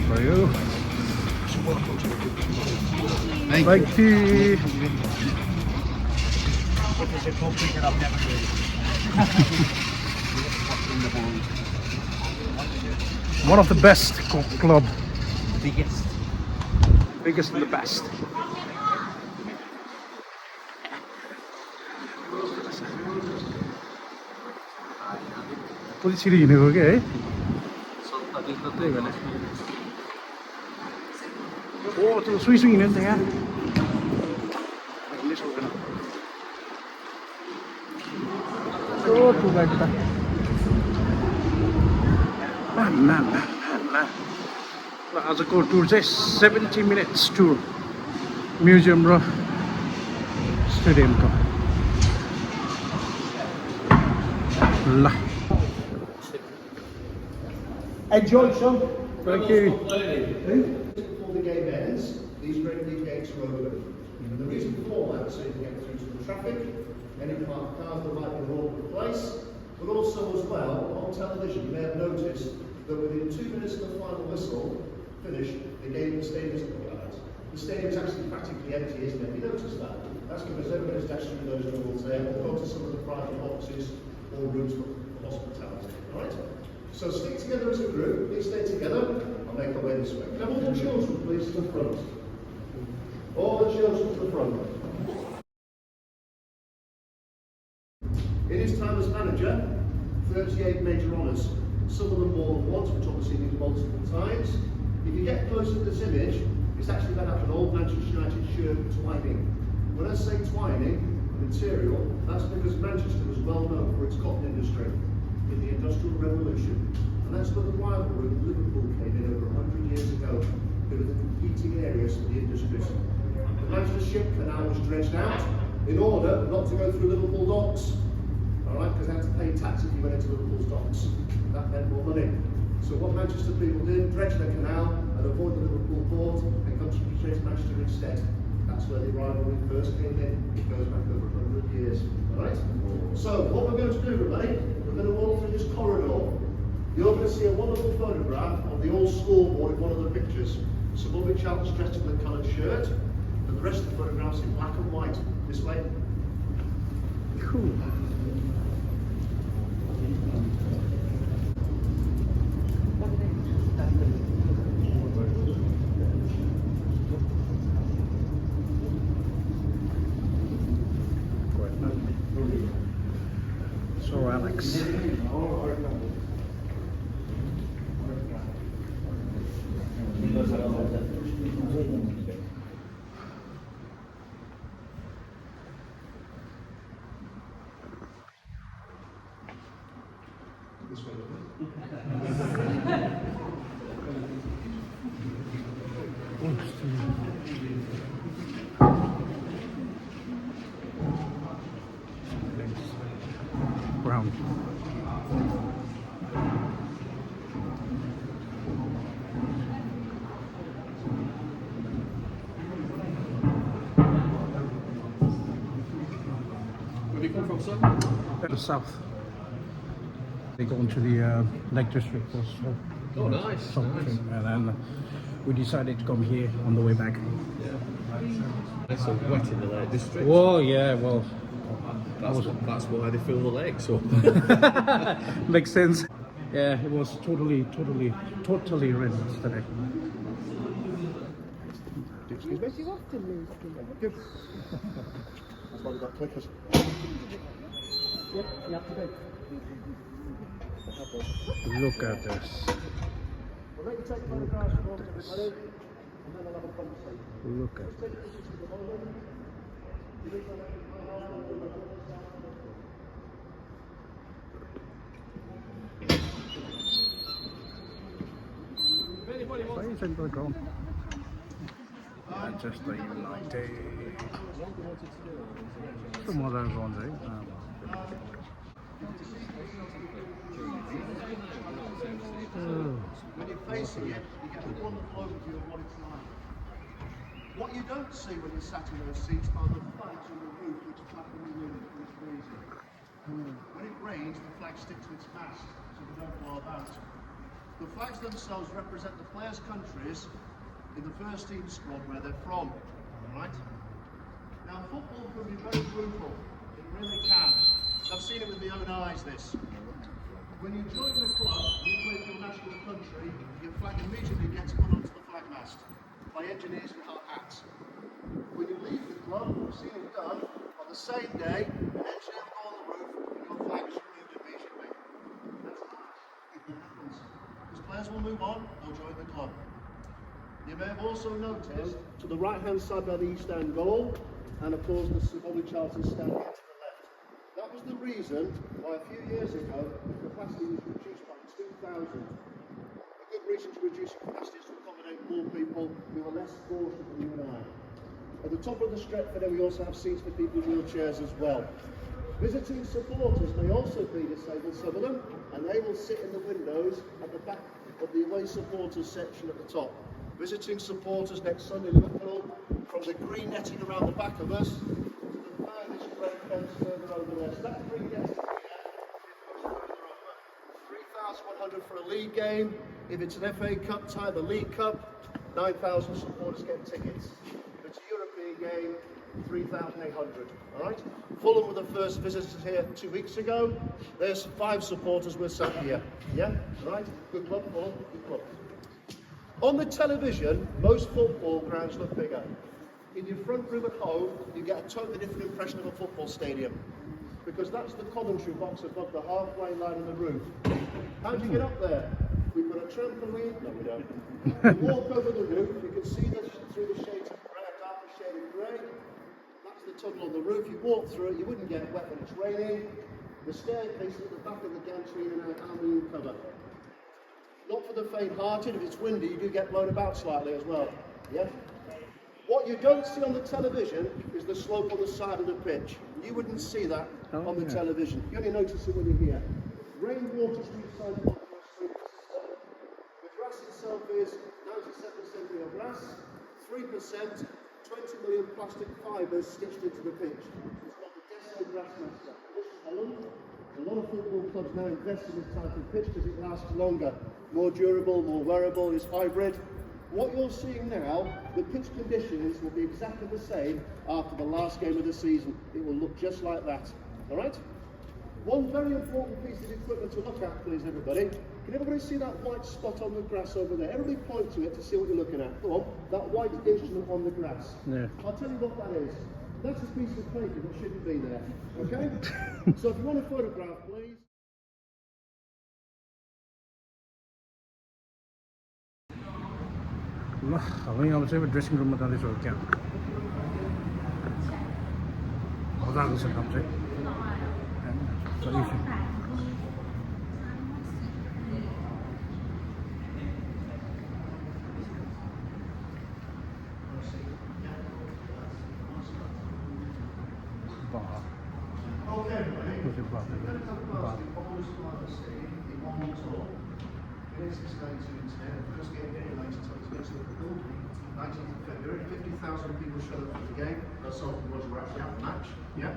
for you. Thank you. One of the best club. Biggest and the best. Polisi ini oke. Oh, tuh swing ini ya. Oh, tuh kita. Man. आजको टुर चाहिँ 70 minutes टुर museum र स्टेडियमको ल Enjoy, son. Thank you. Before the game ends, these great big gates are open. And the reason for that is so you can get through to the traffic, any parked cars that might be all over the place, but also as well, on television, you may have noticed that within 2 minutes of the final whistle finished, the stadium is going out. The stadium is actually practically empty, isn't it? You notice that? That's because everybody's dashed through those doors there, or go to some of the private boxes or rooms for hospitality. Alright? So stick together as a group, please stay together. I'll make our way this way. Can I have all the children please to the front? All the children to the front. In his time as manager, 38 major honours. Some of them more than once, which obviously means multiple times. If you get close to this image, it's actually made out of an old Manchester United shirt twining. When I say twining, material, that's because Manchester was well known for its cotton industry in the Industrial Revolution. And that's where the rivalry with Liverpool came in over 100 years ago. They were the competing areas for the industries. The Manchester Ship Canal was dredged out in order not to go through Liverpool docks. Alright, because they had to pay tax if you went into Liverpool's docks. That meant more money. So what Manchester people did, dredge the canal and avoid the Liverpool port and come straight to Manchester instead. That's where the rivalry first came in. It goes back over 100 years. Alright? So what we're going to do, everybody, we're going to walk through this corridor. You're going to see a wonderful photograph of the old scoreboard in one of the pictures. Some Bobby Charlton's dressed in a coloured shirt, and the rest of the photographs in black and white. This way. Cool. So Alex. This way. Brown. Where have you come from, sir? The south. They go into the Lake District or so. Oh, nice. Something. And then we decided to come here on the way back. It's so wet in the Lake District. Whoa, yeah, well. That's why they fill the lake, so. Makes sense. Yeah, it was totally rainy today. Excuse me? That's why we got clickers. Yep, you have to do. Look at this. We'll let you take photographs of all everybody, and then we'll have a conversation. Look at this. Place in the ground. Manchester United. Some other ones, eh? When you're facing it, you get a wonderful overview of what it's like. What you don't see when you're sat in those seats are the flags on the roof which flap in the wind when it's freezing. When it rains, the flags stick to its mast so they don't blow about. The flags themselves represent the players' countries in the first team squad where they're from. Alright? Now football can be very brutal. It really can. I've seen it with my own eyes, this. When you join the club, you play for your national country, your flag immediately gets put onto the flag mast by engineers in hard hats. When you leave the club, I've seen it done, on the same day, an engineer will go on the roof and your flag is removed immediately. That's life. It happens. Because players will move on, they'll join the club. You may have also noticed to the right hand side by the east end goal, and of course the Sir Bobby Charlton standing to the left. That was the reason why a few years ago the capacity was reduced by 2,000. A good reason to reduce the capacity is to accommodate more people who are less fortunate than you and I. At the top of the Stretford we also have seats for people in wheelchairs as well. Visiting supporters may also be disabled, some of them, and they will sit in the windows at the back of the away supporters section at the top. Visiting supporters next Sunday in Liverpool, from the green netting around the back of us to the furthest red fence further over there. So that green netting here, it goes further over. 3,100 for a league game. If it's an FA Cup tie, the League Cup, 9,000 supporters get tickets. If it's a European game, 3,800. Alright? Fulham were the first visitors here 2 weeks ago. There's 5 supporters were sat here. Yeah? Right? Good club, Fulham, good club. On the television, most football grounds look bigger. In your front room at home, you get a totally different impression of a football stadium, because that's the commentary box above the halfway line of the roof. How do you get up there? We've got a trampoline. No, we don't. You walk over the roof, you can see through the shades of grey, darker shade of grey. That's the tunnel on the roof. You walk through it, you wouldn't get wet when it's raining. The staircase is at the back of the gantry in an aluminium cover. Not for the faint-hearted. If it's windy, you do get blown about slightly as well. Yeah? What you don't see on the television is the slope on the side of the pitch. You wouldn't see that on the television. You only notice it when you're here. Rainwater subsides on the street system. The grass itself is 97% real grass, 3%, 20 million plastic fibres stitched into the pitch. It's called the Deso Grassmaster. This is Holland. A lot of football clubs now invest in this type of pitch because it lasts longer, more durable, more wearable, it's hybrid. What you're seeing now, the pitch conditions will be exactly the same after the last game of the season. It will look just like that. Alright? One very important piece of equipment to look at, please, everybody. Can everybody see that white spot on the grass over there? Everybody point to it to see what you're looking at. Go on, that white instrument on the grass. Yeah. I'll tell you what that is. That's a piece of paper that shouldn't be there, okay? So if you want a photograph, please. ल हामी अब चाहिँ dressing रुममा जाँदैछौँ क्या मजाको छ काम चाहिँ Okay, everybody. We're going to talk about the oldest club in the city in one tour. In 1692 instead, the first game here in 1920 against Liverpool, 19th of February, 50,000 people showed up for the game. That's something was actually at the match. Yeah.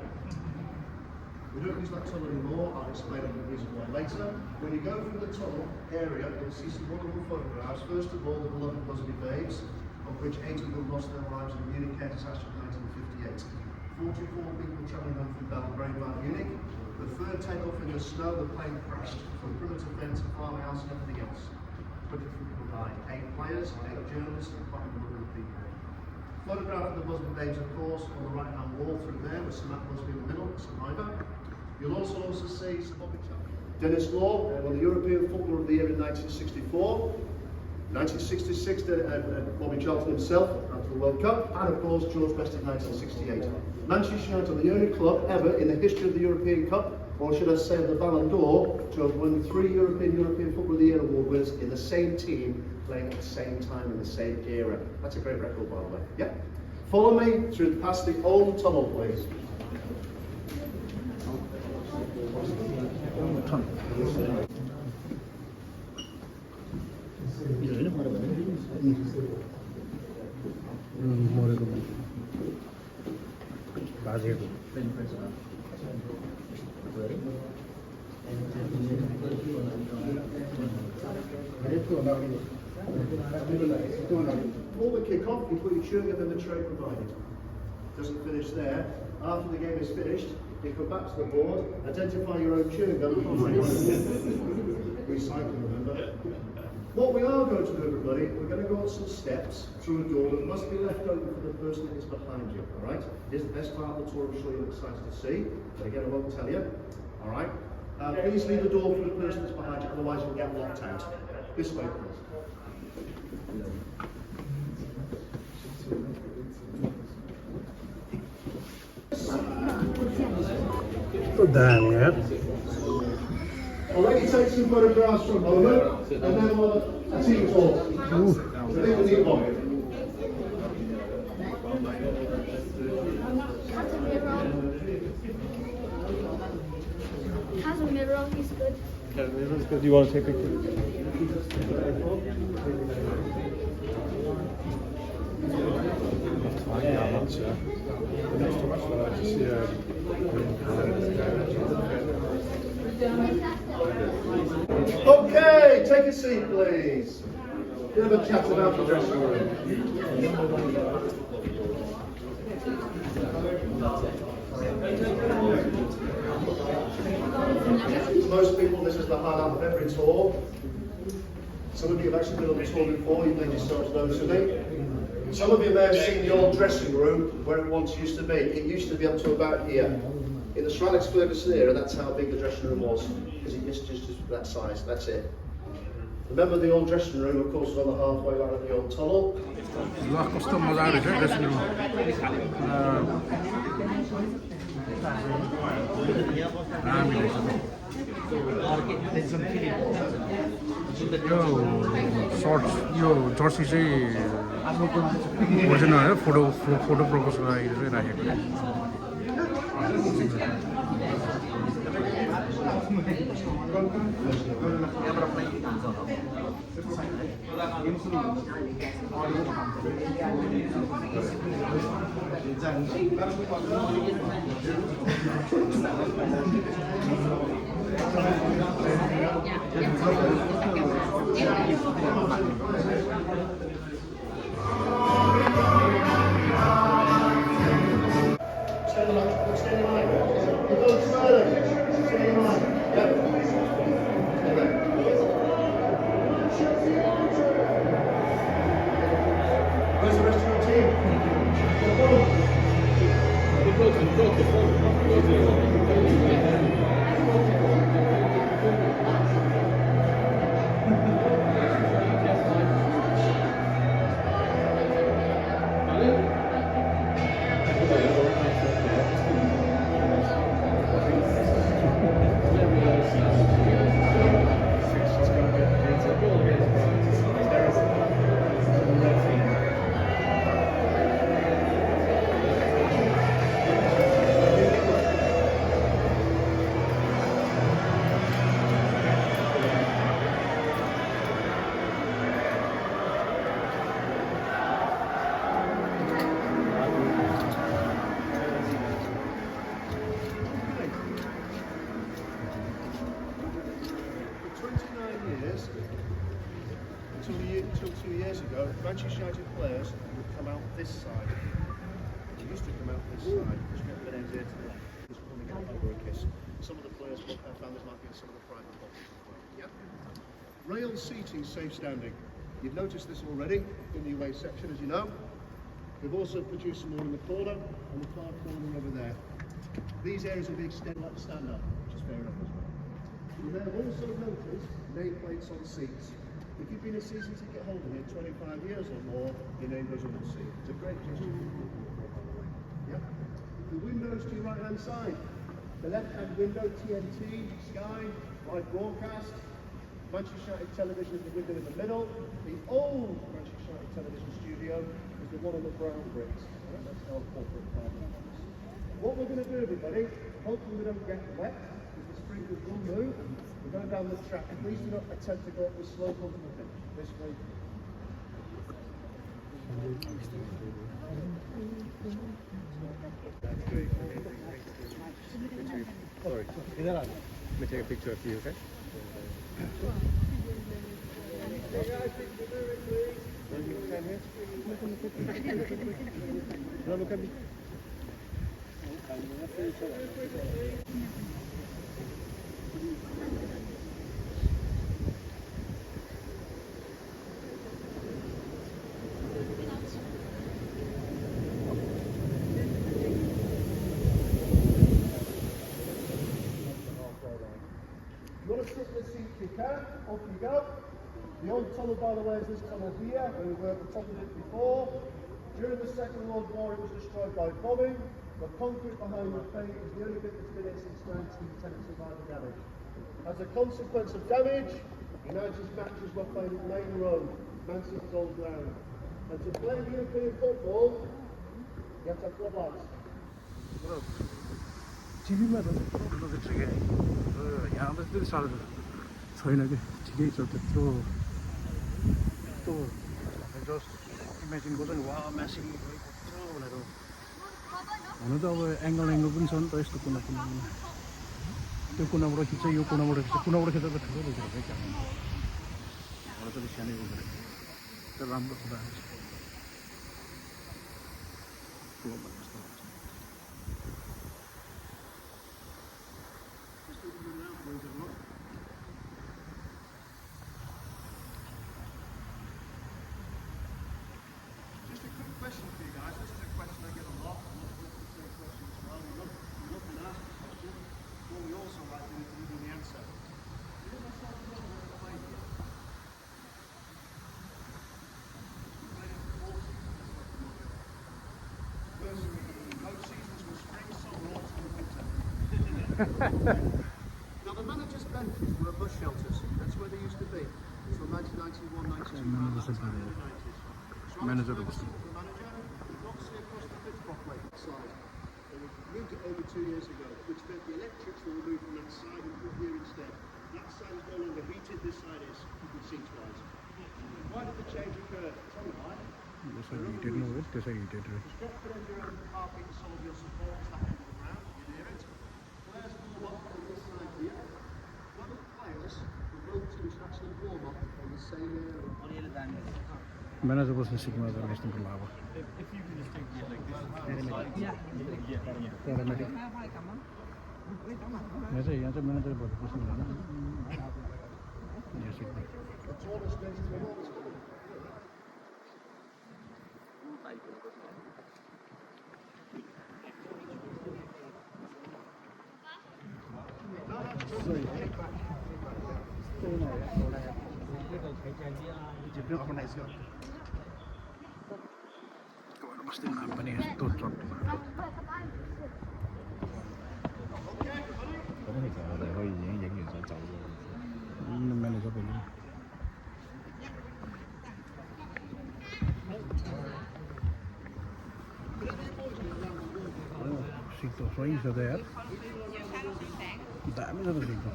We don't use that tunnel anymore. I'll explain the reason why later. When you go through the tunnel area, you'll see some wonderful photographs. First of all, the beloved Busby Babes, of which 8 of them lost their lives in the Munich air disaster in 1958. 44 people travelling home from Belgrade via Munich. The third takeoff in the snow, the plane crashed from perimeter fence, farmhouse and everything else. 23 people died. 8 players, 8 journalists and quite a number of people. Photograph of the Busby Babes, of course, on the right hand wall through there with Sir Matt Busby in the middle, survivor. You'll also see Sir Bobby Charlton. Dennis Law won the European Footballer of the Year in 1964. 1966, Bobby Charlton himself after the World Cup, and of course George Best in 1968. Manchester United are the only club ever in the history of the European Cup, or should I say of the Ballon d'Or, to have won 3 European Footballer of the Year award winners in the same team, playing at the same time in the same era. That's a great record, by the way. Yeah. Follow me through past the old tunnel, please. भाजेको Before we kick off, you put your chewing gum in the tray provided. Doesn't finish there. After the game is finished, you come back to the board, identify your own chewing gum. Recycling, remember? What we are going to do, everybody, we're going to go up some steps through a door that must be left open for the person that is behind you, all right? Here's the best part of the tour I'm sure you're excited to see, but again, I won't tell you, all right? Please leave the door for the person that's behind you, otherwise you'll get locked out. This way, please. Damn, yeah. Already take some photographs from Homer, and then we'll team talk. So I think we need one. Has a mirror, he's good. Do you want to take a picture? Okay, take a seat, please. Bit of a chat about the dressing room. Most people, this is the highlight of every tour. Some of you have actually been on the tour before, you've made yourselves known to me. Some of you may have seen the old dressing room where it once used to be. It used to be up to about here. In the Sir Alex Ferguson era, that's how big the dressing room was, because it just that size, that's it. Remember the old dressing room, of course, was on the halfway line of the old tunnel. Lah, कस्तो मजा आएको छ dressing room यो shirt यो Jersey चाहिँ original photo प्रोपोजको लागि चाहिँ राखेको Where's the rest of your team? Until 2 years ago, Manchester United players would come out this side. They used to come out this side, just get the names here to the left. Just coming out over a kiss. Some of the players found this might be in some of the private boxes as well. Yeah. Rail seating, safe standing. You've noticed this already in the away section, as you know. We've also produced some more in the corner and the far corner over there. These areas will be extended like stand-up, which is fair enough as well. You may have also noticed nameplates on seats. If you've been a season ticket holder here 25 years or more, your name goes on the seat. It's a great gesture. Yeah. The windows to your right-hand side. The left-hand window, TNT, Sky, live broadcast. Manchester United television is the window in the middle. The old Manchester United television studio is the one on the brown bricks. Right? That's our corporate part. What we're going to do, everybody, hopefully we don't get wet, because the sprinklers will move. We're going down the track. Please do not attempt to go up the slope onto the pitch. This way. Sorry. Let me take a picture of you, okay? You want to sit in the seat if you can, off you go. The old tunnel, by the way, is this tunnel here, where we were at the top of it before. During the Second World War, it was destroyed by bombing. The concrete behind the plate is the only bit that's been here since 1910 to survive the damage. As a consequence of damage, United's matches were played at Main Road, Man City's old ground. And to play European football, you have to have floodlights. टिभीमा त photo देख्छु क्या यहाँ त त्यति साह्रो छैन कि ठिकै छ त्यत्रो त्यस्तो जस्ट इमेजिन गर्छ नि वा म्यासिङ त्यत्रो भनेर हुनु त अब एङ्गल पनि छ नि त यस्तो कुना त्यो कुनाबाट खिच्छ यो कुनाबाट खिच्दा त ठुलो देख्छ है क्या मलाई त सानै गरेर त्यो राम्रो कुरा Question for you guys. This is a question I get a lot. I'm not looking for the same question as well. We look and ask the question. What we also like to do is give the answer. Give myself a little bit of play here. First, both seasons were spring, summer, autumn, and winter. Now the managers' benches were bus shelters. That's where they used to be until 1991, 92, around that time in the 90s. Manager the manager could not see across the pitch properly outside. They moved it over 2 years ago, which meant the electrics were removed from that side and put here instead. That side is no longer heated, this side is, you can see twice. Why did the change occur? Tell me why. This side heated, no, this side heated. Stratford and your own parking, some of your support is that end of the ground, you hear it. Players warm up on this side here. Both players were both teams actually warm up on the same area. Manager was sigma the rest of the lava. If you can just take it like this, yeah. Paramedic. Yes, yes, manager was yes, The tallest space to the wall is coming. Mesti apa nih itu truk. Manager boleh. Situ soalnya sudah ya. Dami sudah situ.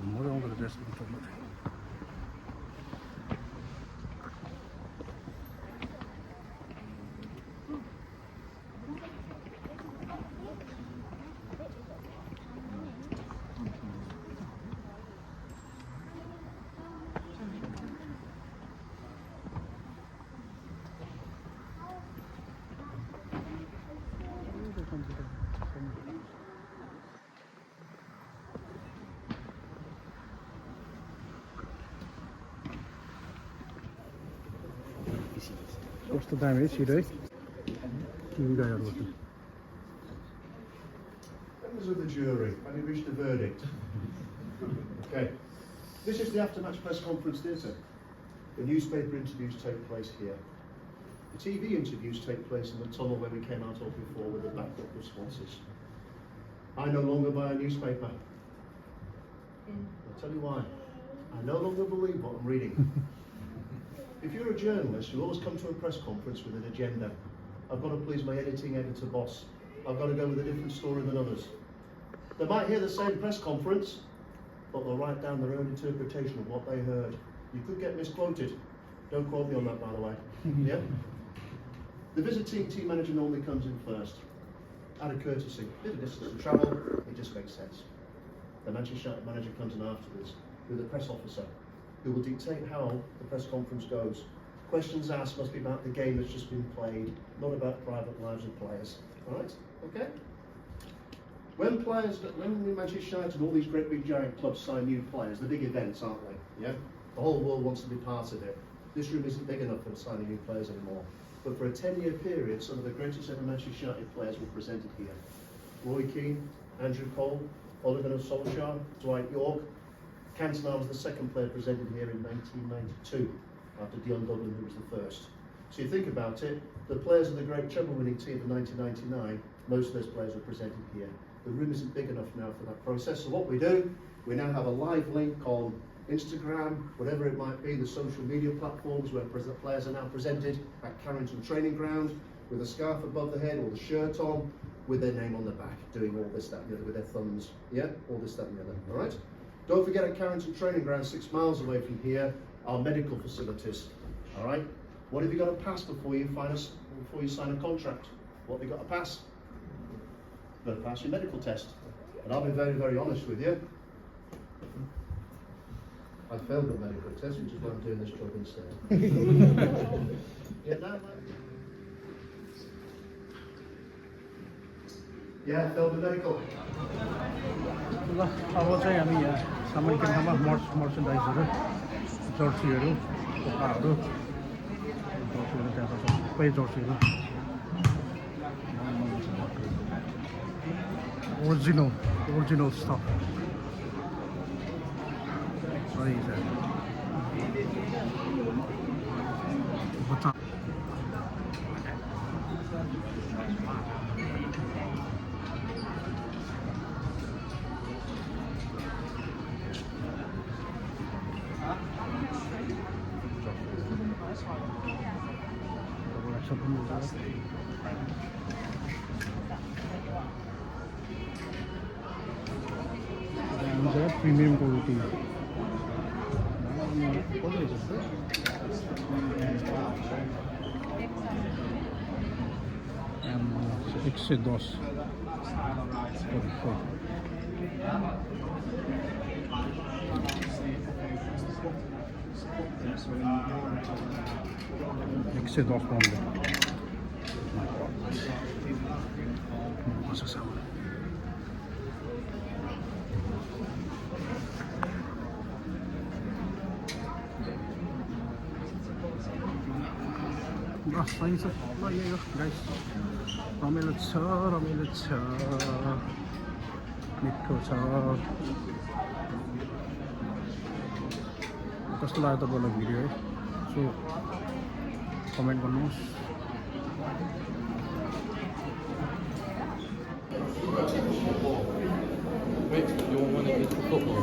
More on the rest of the What's the damage, you do? Members of the jury, have you reached a verdict? Okay. This is the after-match press conference theatre. The newspaper interviews take place here. The TV interviews take place in the tunnel where we came out of before with a backdrop of sponsors. I no longer buy a newspaper. I'll tell you why. I no longer believe what I'm reading. If you're a journalist, you'll always come to a press conference with an agenda. I've got to please my editing editor boss. I've got to go with a different story than others. They might hear the same press conference, but they'll write down their own interpretation of what they heard. You could get misquoted. Don't quote me on that, by the way. Yeah? The visiting team manager normally comes in first. Out of courtesy, bit of distance to travel, it just makes sense. The Manchester United manager comes in afterwards with a press officer who will dictate how the press conference goes. Questions asked must be about the game that's just been played, not about private lives of players. All right? Okay? When Manchester United and all these great big giant clubs sign new players, the big events, aren't they? Yeah? The whole world wants to be part of it. This room isn't big enough for signing new players anymore. But for a 10-year period, some of the greatest ever Manchester United players were presented here. Roy Keane, Andrew Cole, Ole Gunnar Solskjaer, Dwight York. Cantona was the second player presented here in 1992, after Dion Dublin, who was the first. So you think about it, the players of the great treble-winning team of 1999, most of those players were presented here. The room isn't big enough now for that process, so what we do, we now have a live link on Instagram, whatever it might be, the social media platforms where players are now presented at Carrington Training Ground with a scarf above the head or the shirt on with their name on the back, doing all this, that and the other with their thumbs, yeah, all this, that and the other, all right? Don't forget at Carrington Training Ground, 6 miles away from here, our medical facilities, all right? What have you got to pass before you sign a contract? What have you got to pass? You've got to pass your medical test. And I'll be very, very honest with you. I failed the medical test, which is why I'm doing this job instead. Yeah, I failed the medical. ल अब चाहिँ हामी यहाँ सामान किन्नमा मर्चेन्डाइजहरू जर्सीहरू कपडाहरू जर्सीहरू त्यहाँ छ सबै जर्सीहरू ओरिजिनल स्टफ सही छ बच्चा प्रिमियम क्वालिटी एक से 10 पाउन्ड बस सही छ ल यही हो गाइस रमाइलो छ मिठो छ कस्तो लाग्यो तपाईँलाई भिडियो है सो कमेन्ट गर्नुहोस् Wait, you want one of these for football?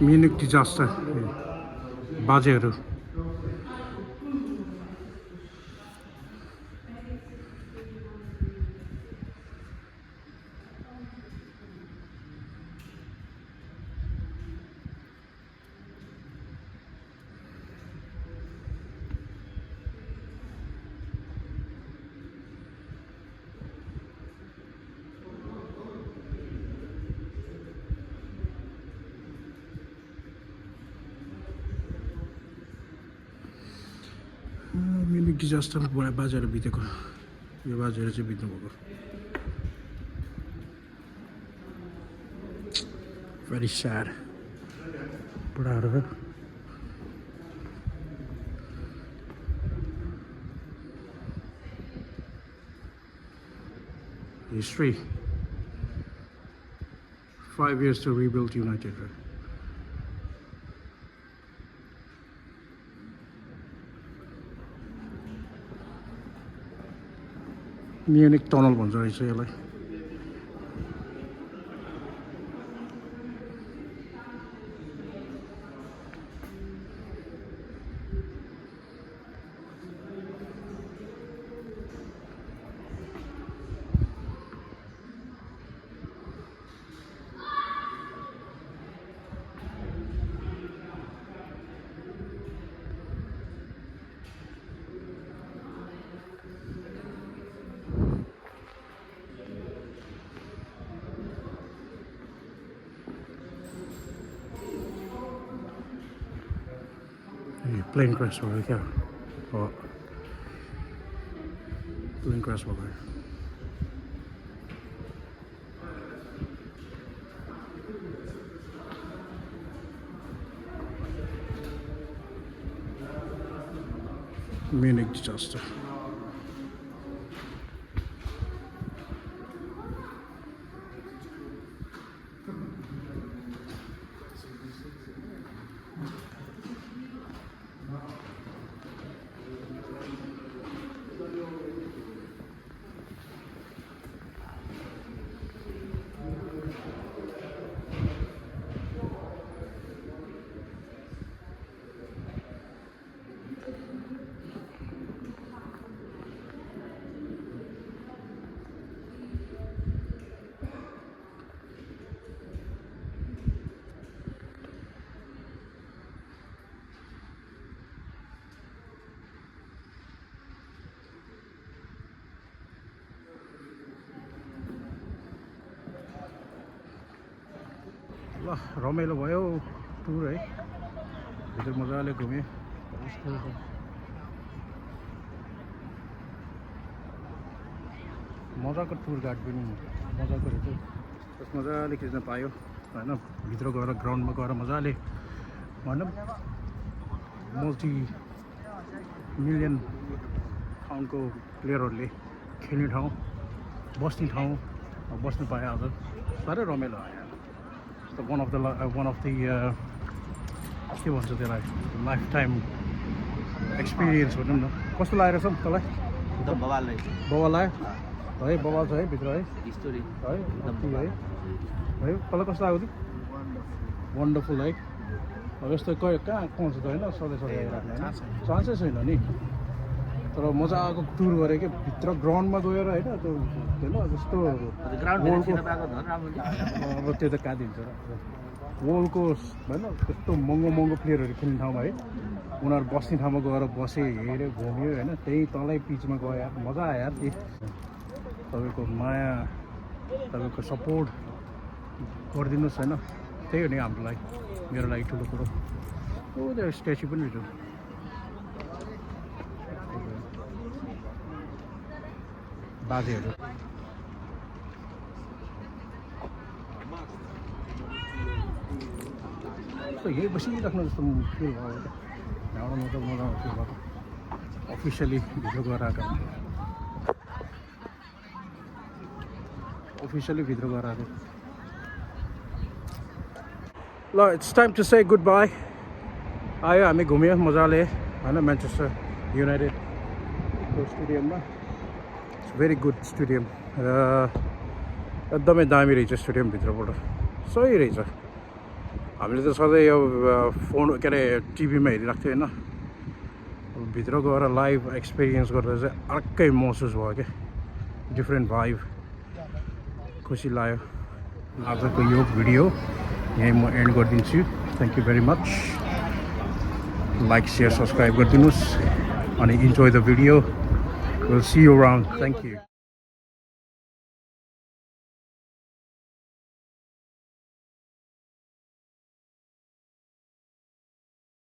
Munich disaster बाजेहरू म्युनिक डिजास्टर बाजेहरू बितेको यो बाजेहरू चाहिँ बित्नुभएको भेरी स्याड बुढाहरू history 5 years to rebuild United. Munich tunnel भन्छ रहेछ यसलाई plane crash भयो क्या हो plane crash भयो Munich disaster ल रमाइलो भयो टुर है भित्र मजाले घुमेँ मजाको टुर गाइड पनि मजाको रहेछ मजाले खिच्न पायो होइन भित्र गएर ग्राउन्डमा गएर मजाले भनौँ मल्टी मिलियन ठाउँको प्लेयरहरूले खेल्ने ठाउँ बस्ने ठाउँ बस्नु पाएँ आज साह्रै रमाइलो आयो one of the के भन्छ त्यसलाई लाइफ टाइम एक्सपिरियन्स भनौँ न कस्तो लागेको छ तँलाई एकदम बवाल रहेछ बवाल आयो है बवाल छ है भित्र है स्टोरी है है है तँलाई कस्तो लाग्यो त वन्डरफुल है अब यस्तो कहाँ पाउँछ त होइन सधैँ सधैँ राख्ने चान्सै छैन नि तर मजाको टुर गरेँ क्या भित्र ग्राउन्डमा गएर होइन त्यो होइन जस्तो अब त्यो त कहाँ दिन्छ र वर्ल्डको होइन त्यस्तो महँगो प्लेयरहरू खेल्ने ठाउँमा है उनीहरू बस्ने ठाउँमा गएर बसेँ हेऱ्यो घुम्यो होइन त्यही तलै पिचमा गयो मजा आयो यार तपाईँको माया तपाईँको सपोर्ट गरिदिनुहोस् होइन त्यही हो नि हाम्रो लागि मेरो लागि ठुलो कुरो हो त्यो स्ट्याचु पनि रहेछ बाजेहरू यही बसिराख्नु जस्तो फिल भयो यहाँबाट मजा फिल भएको अफिसियली भित्र गएर आएको ल it's time to say goodbye आयो हामी घुम्यो मजाले होइन म्यान्चेस्टर युनाइटेडको स्टेडियममा भेरी गुड स्टेडियम एकदमै दामी रहेछ स्टेडियमभित्रबाट सही रहेछ हामीले त सधैँ यो फोन के अरे टिभीमा हेरिरहेको थियो होइन अब भित्र गएर लाइभ एक्सपिरियन्स गर्दा चाहिँ अर्कै महसुस भयो क्या डिफ्रेन्ट भाइब खुसी लाग्यो आजको यो भिडियो यहीँ म एन्ड गरिदिन्छु thank you very much like share subscribe गरिदिनुहोस् अनि enjoy the video will see you around thank you